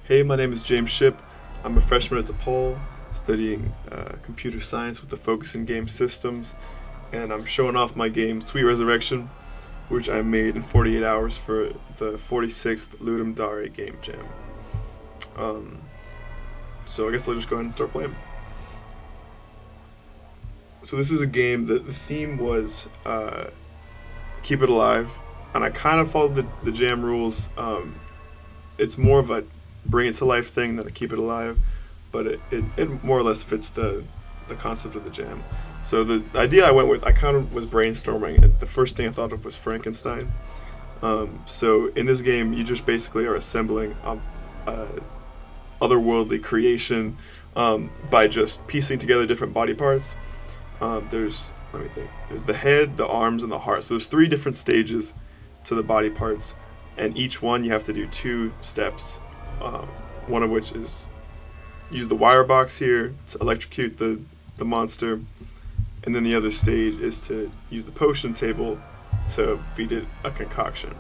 Hey, my name is James Ship. I'm a freshman at DePaul, studying computer science with a focus in game systems, and I'm showing off my game Sweet Resurrection, which I made in 48 hours for the 46th Ludum Dare Game Jam. Um, so I guess I'll just go ahead and start playing. So this is a game that the theme was keep it alive, and I kind of followed the jam rules. It's more of a bring it to life thing than a keep it alive, but it more or less fits the concept of the jam. So the idea I went with, I kind of was brainstorming, and the first thing I thought of was Frankenstein. So in this game, you just basically are assembling a otherworldly creation by just piecing together different body parts. Let me think. There's the head, the arms, and the heart. So there's three different stages to the body parts, and each one you have to do two steps. One of which is use the wire box here to electrocute the monster, and then the other stage is to use the potion table to feed it a concoction.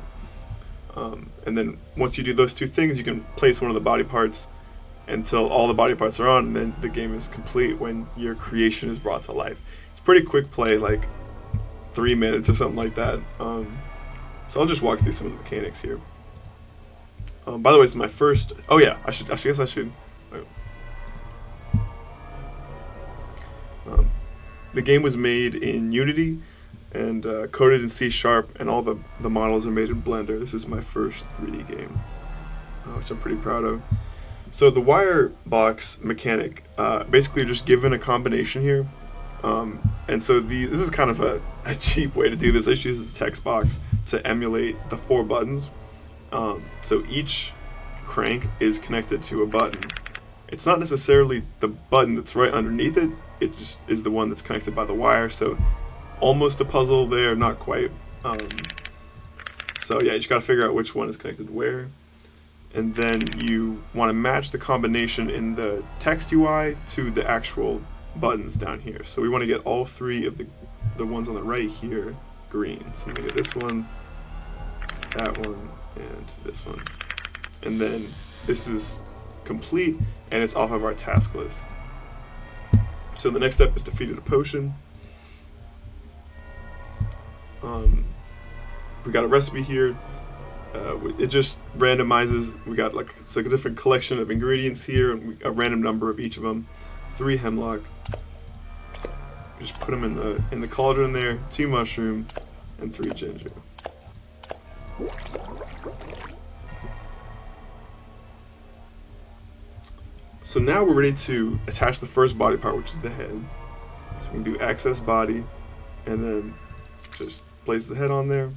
And then once you do those two things, you can place one of the body parts until all the body parts are on, and then the game is complete when your creation is brought to life. It's pretty quick play, like 3 minutes or something like that. So I'll just walk through some of the mechanics here. By the way, it's my first. Oh yeah, I guess I should. The game was made in Unity and coded in C#, and all the models are made in Blender. This is my first 3D game, which I'm pretty proud of. So the wire box mechanic, basically you're just given a combination here. And so this is kind of a cheap way to do this. I just use a text box to emulate the 4 buttons. So each crank is connected to a button. It's not necessarily the button that's right underneath it. It just is the one that's connected by the wire. So almost a puzzle there, not quite. So yeah, you just got to figure out which one is connected where. And then you want to match the combination in the text UI to the actual buttons down here. So we want to get all 3 of the ones on the right here green. So I'm going to get this one, that one, and this one. And then this is complete, and it's off of our task list. So the next step is to feed it a potion. We got a recipe here. It just randomizes. We got it's like a different collection of ingredients here, and a random number of each of them. 3 hemlock. Just put them in the cauldron there. 2 mushroom, and 3 ginger. So now we're ready to attach the first body part, which is the head. So we can do access body, and then just place the head on there,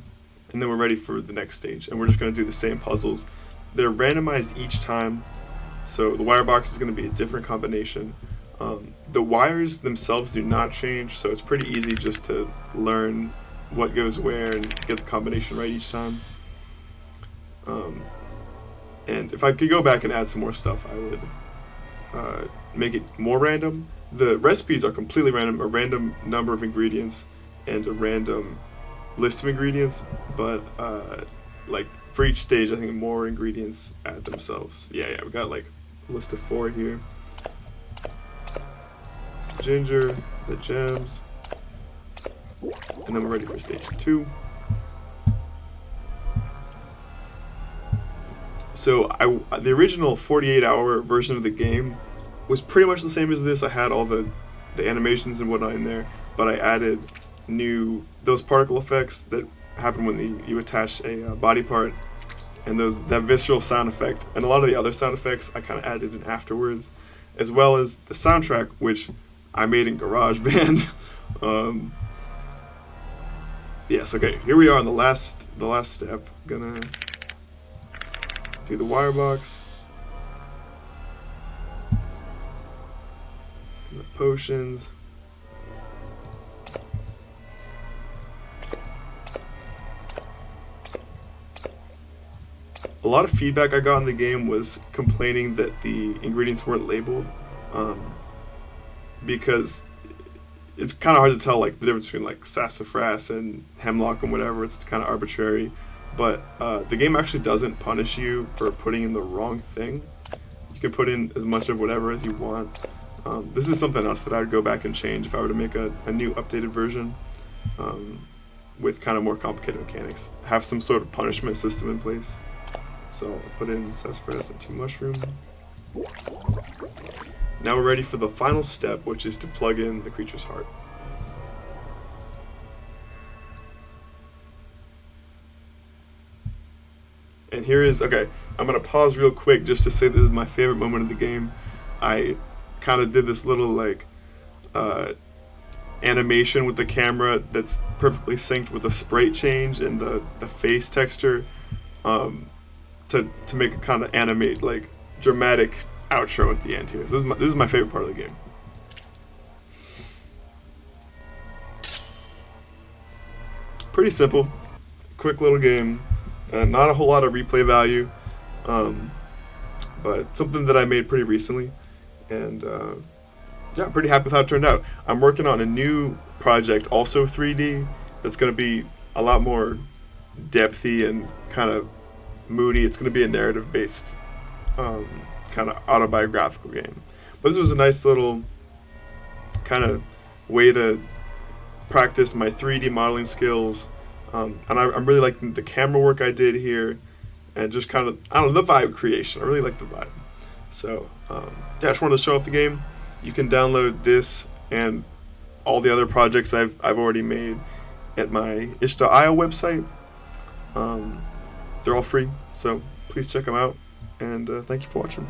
and then we're ready for the next stage. And we're just going to do the same puzzles. They're randomized each time, so the wire box is going to be a different combination. The wires themselves do not change, so it's pretty easy just to learn what goes where and get the combination right each time. And if I could go back and add some more stuff, I would make it more random. The recipes are completely random, a random number of ingredients and a random list of ingredients, but for each stage, I think more ingredients add themselves. Yeah, we got a list of 4 here. Some ginger, the gems, and then we're ready for stage 2. So the original 48-hour version of the game was pretty much the same as this. I had all the animations and whatnot in there, but I added those particle effects that happen when you attach a body part, and that visceral sound effect, and a lot of the other sound effects I kind of added in afterwards, as well as the soundtrack, which I made in GarageBand. Yes, okay, here we are on the last step. Gonna do the wire box, and the potions. A lot of feedback I got in the game was complaining that the ingredients weren't labeled, because it's kind of hard to tell the difference between sassafras and hemlock and whatever. It's kind of arbitrary. but the game actually doesn't punish you for putting in the wrong thing. You can put in as much of whatever as you want. This is something else that I would go back and change if I were to make a new updated version with kind of more complicated mechanics. Have some sort of punishment system in place. So I'll put in sassafras and 2 mushroom. Now we're ready for the final step, which is to plug in the creature's heart. And here is, okay, I'm going to pause real quick just to say this is my favorite moment of the game. I kind of did this little like animation with the camera that's perfectly synced with the sprite change and the face texture to make it kind of animate like dramatic outro at the end here. This is my favorite part of the game. Pretty simple, quick little game. Not a whole lot of replay value, but something that I made pretty recently, and yeah, I'm pretty happy with how it turned out. I'm working on a new project, also 3D, that's going to be a lot more depthy and kind of moody. It's going to be a narrative-based kind of autobiographical game. But this was a nice little kind of way to practice my 3D modeling skills. And I'm really liking the camera work I did here, and just kind of, I don't know, the vibe creation. I really like the vibe. So, yeah, I just wanted to show off the game. You can download this and all the other projects I've already made at my itch.io website. They're all free, so please check them out. And thank you for watching.